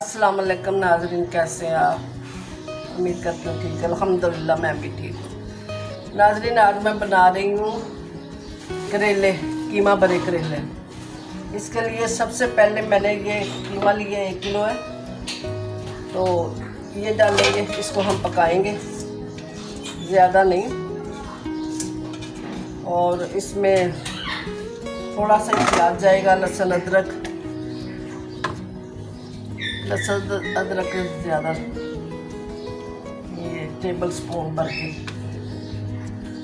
अस्सलाम वालेकुम नाज़रीन, कैसे हैं आप? उम्मीद करती हूँ ठीक है। अल्हम्दुलिल्लाह मैं भी ठीक हूँ। नाज़रीन, आज मैं बना रही हूँ करेले, कीमा भरे करेले। इसके लिए सबसे पहले मैंने ये कीमा लिया 1 किलो है, तो ये डालेंगे, इसको हम पकाएंगे ज़्यादा नहीं। और इसमें थोड़ा सा प्याज जाएगा, लहसुन अदरक ज़्यादा, ये टेबल स्पून भर के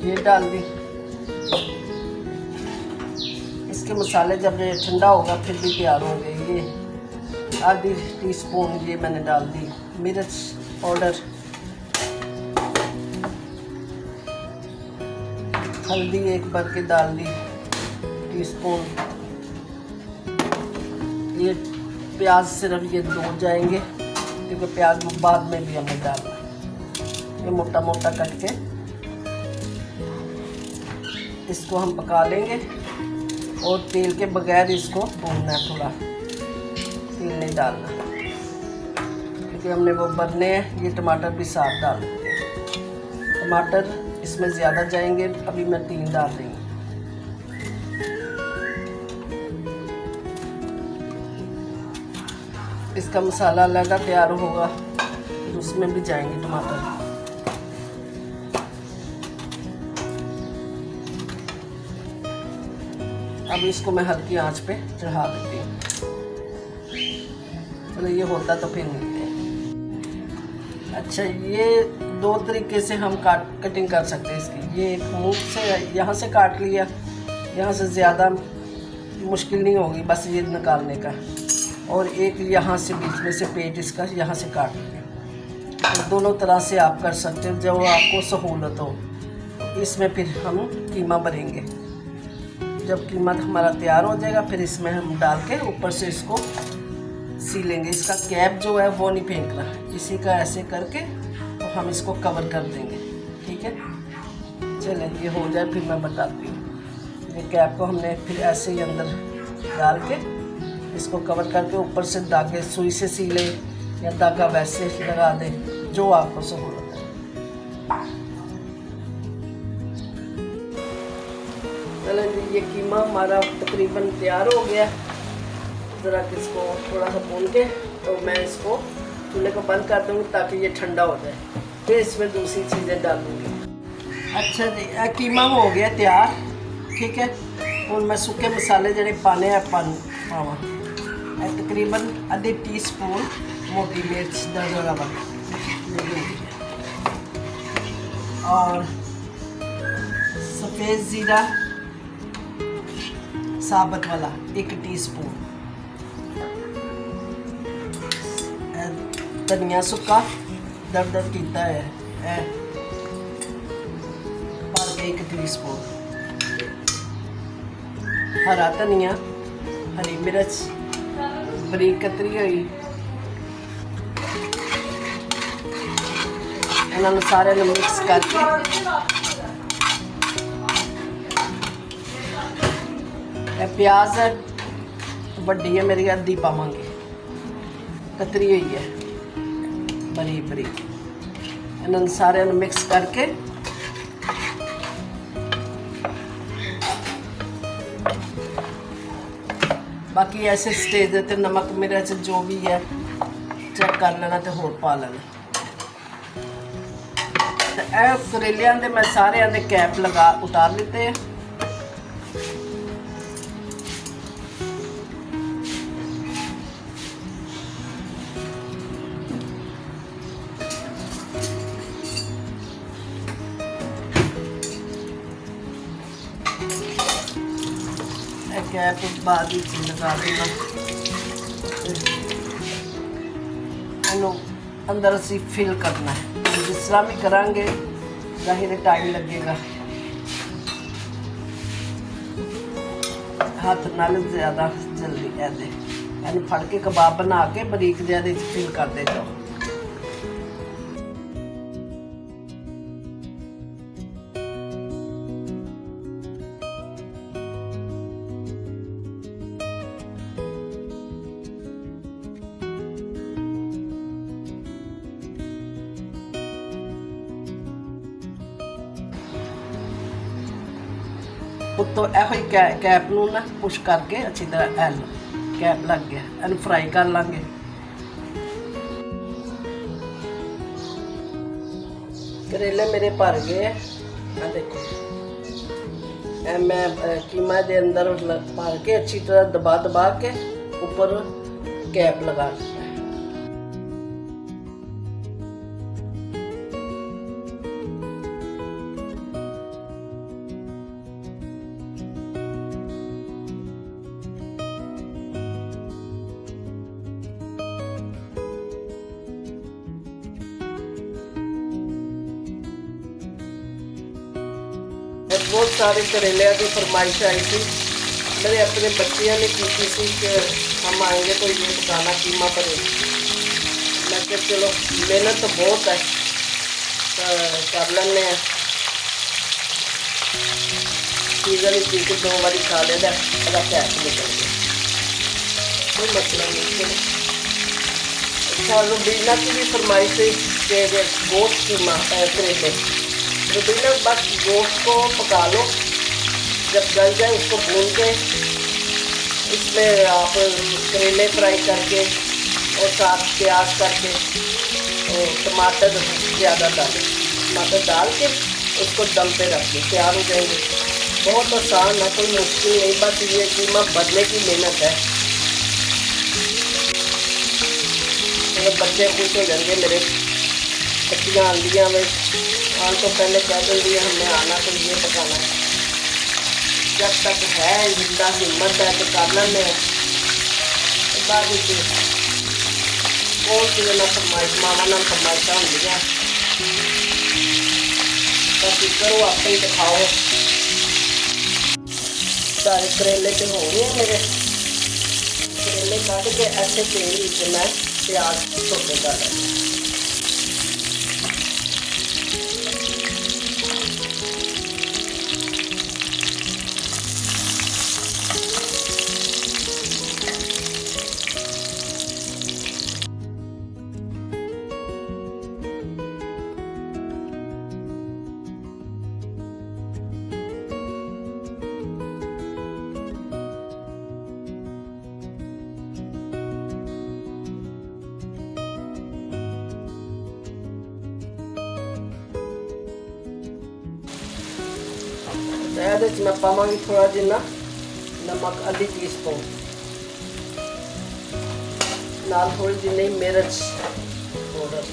ये डाल दी। इसके मसाले जब ये ठंडा होगा फिर भी तैयार होंगे। ये आधी टीस्पून ये मैंने डाल दी मिर्च पाउडर, हल्दी 1 भर के डाल दी टीस्पून। ये प्याज सिर्फ ये 2 जाएंगे क्योंकि प्याज बाद में भी हमें डालना है। ये मोटा मोटा कट के इसको हम पका लेंगे और तेल के बगैर इसको भूनना है, थोड़ा तेल नहीं डालना क्योंकि हमने वो भरने हैं। ये टमाटर भी साथ डाल देते हैं, टमाटर इसमें ज़्यादा जाएंगे, अभी मैं 3 डाल देंगी। इसका मसाला अलग तैयार होगा, फिर उसमें भी जाएंगे टमाटर। अब इसको मैं हल्की आंच पे चढ़ा देती हूँ। चलो ये होता तो फिर मिलते हैं। अच्छा, ये 2 तरीके से हम कटिंग कर सकते हैं इसकी। ये एक मुंह से यहाँ से काट लिया, यहाँ से ज़्यादा मुश्किल नहीं होगी, बस ये निकालने का। और एक यहाँ से बीच में से पेट इसका यहाँ से काट लिया। तो दोनों तरह से आप कर सकते हैं, जो आपको सहूलत हो। इसमें फिर हम कीमा भरेंगे। जब कीमा हमारा तैयार हो जाएगा फिर इसमें हम डाल के ऊपर से इसको सीलेंगे। इसका कैप जो है वो नहीं फेंकना, इसी का ऐसे करके तो हम इसको कवर कर देंगे, ठीक है। चलें, ये हो जाए फिर मैं बताती हूँ। ये कैप को हमने फिर ऐसे ही अंदर डाल के इसको कवर करके ऊपर से धागे सुई से सीले या धागा वैसे लगा दे, जो आपको सहूलत है। चलो जी, ये कीमा हमारा तकरीबन तैयार हो गया। ज़रा इसको थोड़ा सा भून के तो मैं इसको चूल्हे को बंद कर दूँगी ताकि ये ठंडा हो जाए, फिर इसमें दूसरी चीज़ें डालूँगी। अच्छा जी, कीमा हो गया तैयार, ठीक है। और मैं सूखे मसाले जड़े पाने हैं पावा तकरीबन आधी टीस्पून मोटी मिर्च दरदरा और सफ़ेद ज़ीरा साबुत वाला 1 टीस्पून, धनिया सुक्का दरदर किया है पर 1 टीस्पून, हरा धनिया, हरी मिर्च बरीक कतरी हुई। इन्होंने सारे मिक्स करके प्याज है वड्डी है मेरी, अद्धी पावांगे, कतरी हुई है बरीक बरीक। इन्होंने सारे मिक्स करके बाकी ऐसे स्टेज देते नमक मिर्च जो भी है चेक कर लेना तो होर पा लेना। करेलियां दे मैं सारे दे कैप लगा उतार लेते हैं। कैप बाद लगा देना, अंदर असी फिल करना है। जिस तरह भी करांगे जाहिर टाइम लगेगा, हाथ नाल ज़्यादा जल्दी ऐसे यानी फड़ के कबाब बना के बरीक ज़्यादा फिल कर दे जाओ। ਉੱਤੋਂ ਇਹੋ ਹੀ ਕੈਪ ਨੂੰ ਨਾ ਪੁਸ਼ ਕਰਕੇ ਅੱਛੀ ਤਰ੍ਹਾਂ ਐਲ ਕੈਪ ਲੱਗ ਗਿਆ। ਇਹਨੂੰ ਫਰਾਈ ਕਰ ਲਾਂਗੇ। करेले मेरे भर गए हैं। देखो मैं कीमा के अंदर भर के अच्छी तरह दबा के ऊपर कैप लगा दी। बहुत सारे करेले की फरमाइश आई थी। मेरे अपने बच्चियों ने की थी कि हम आएंगे तो ये पकाना कीमा परे। मैं कहा चलो मेहनत तो बहुत है तो कर लेने। सीजन ही चीज 2 बार खा लेना पैक निकल गया, कोई मसला नहीं। चलो अच्छा रुबीना की भी फरमाइश थी कि गोश्त कीमा करेले। रुबीना बस गोश्त को पका लो, जब गल जाए उसको भून के इसमें आप करेले फ्राई करके और साथ प्याज करके और टमाटर ज़्यादा टमाटर डाल के उसको दम पे रख दो, तैयार हो जाएंगे। बहुत आसान है, कोई मुश्किल नहीं, बस ये कीमा बनने की मेहनत है। मेरे बच्चे खुश हो जाएंगे, मेरे बच्चियाँ आंदियाँ में आने तो पहले कह देंगी हमने आना तो ये पकाना है। जब तक है जिंदा हिम्मत है तो कर लेंगे। बाद कौन सी ना फरमाइश मावा ना फरमाइशा होंगे, बाकी करो आप ही दिखाओ। सारे करेले तो हो रहे हैं मेरे। करेले काट के ऐसे तेल में मैं प्याज छोटे कर लेंगे। मैं पावांगी थोड़ा जिन्ना नमक आधी टीस्पून नाल थोड़ी जिन्नी मिर्च पाउडर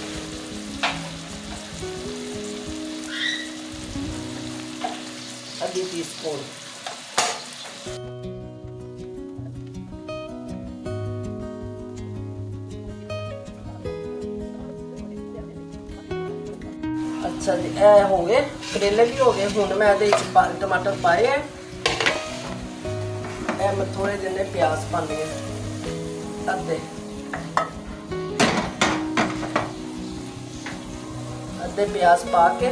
आधी टीस्पून। अच्छा जी ए हो गए करेले भी हो गए। हुण मैं टमाटर पाए हैं, मैं थोड़े जिन्ने प्याज पाने अद्धे प्याज पा के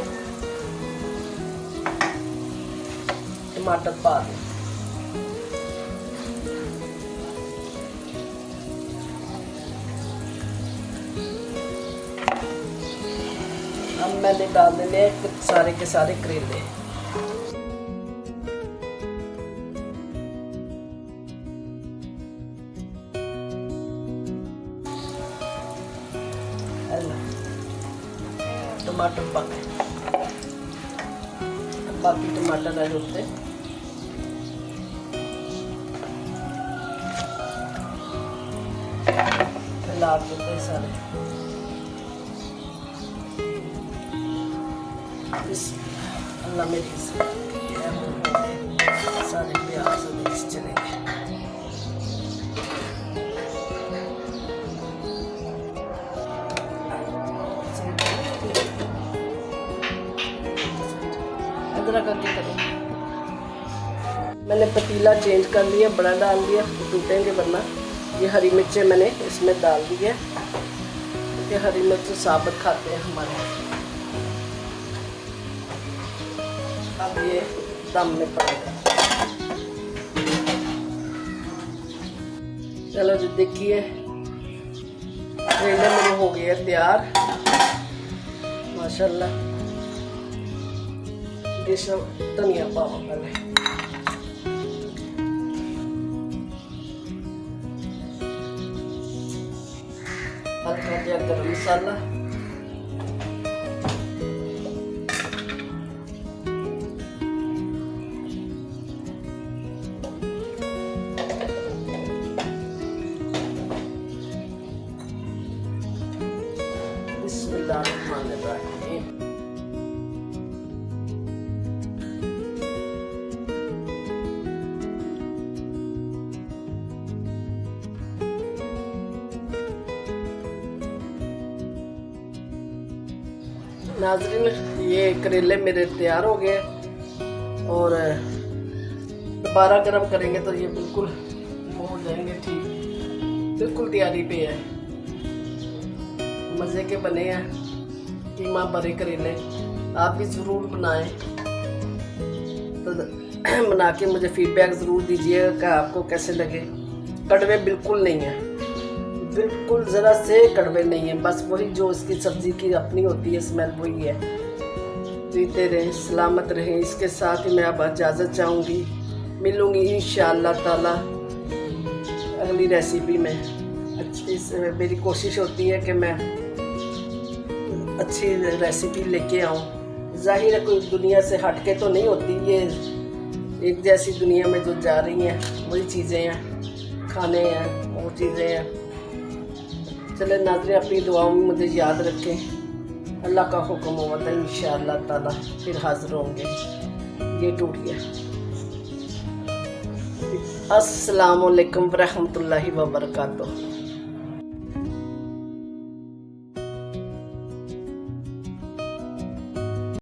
टमाटर पा दें। अब मैंने डाल देने सारे के सारे करेले। टमाटर पाके बाकी टमाटर रहे होते मिला देते सारे। अल्लाह मेरी सारे प्याज मिक्स चलेंगे। अदरक आगे करें। मैंने पतीला चेंज कर लिया, बड़ा डाल दिया, टूटेंगे वरना। ये हरी मिर्चें मैंने इसमें डाल दी है क्योंकि हरी मिर्च साबुत खाते हैं हमारे। अब ये दम में पड़ेगा। चलो जी देखिए करेले मेरे हो गए तैयार माशाल्लाह। ये सब धनिया पाओ पहले। हल्का जिहा गरम मसाला, बिस्मिल्लाहिर्रहमानिर्रहीम। नाज़रीन, ये करेले मेरे तैयार हो गए और दोबारा गर्म करेंगे तो ये बिल्कुल वो हो जाएंगे ठीक, बिल्कुल तैयारी पे है। मज़े के बने हैं कीमा भरे करेले, आप भी ज़रूर बनाएं। तो बना के मुझे फीडबैक ज़रूर दीजिएगा कि आपको कैसे लगे। कड़वे बिल्कुल नहीं है, बिल्कुल ज़रा से कड़वे नहीं है, बस वही जो इसकी सब्ज़ी की अपनी होती है स्मेल वही है। जीते रहें, सलामत रहें। इसके साथ ही मैं अब इजाज़त चाहूँगी, मिलूँगी इंशाअल्लाह ताला अगली रेसिपी में। अच्छी मेरी कोशिश होती है कि मैं अच्छी रेसिपी लेके आऊँ। जाहिर है कोई दुनिया से हट के तो नहीं होती, ये एक जैसी दुनिया में जो जा रही हैं वही चीज़ें हैं, खाने हैं, वो चीज़ें हैं। चले नाज़रीन, अपनी दुआओं में मुझे याद रखें। अल्लाह का हुक्म हुआ था इंशाअल्लाह ताला फिर हाज़िर होंगे। ये टूट गया। अस्सलामु अलैकुम व रहमतुल्लाहि व बरकातुहू।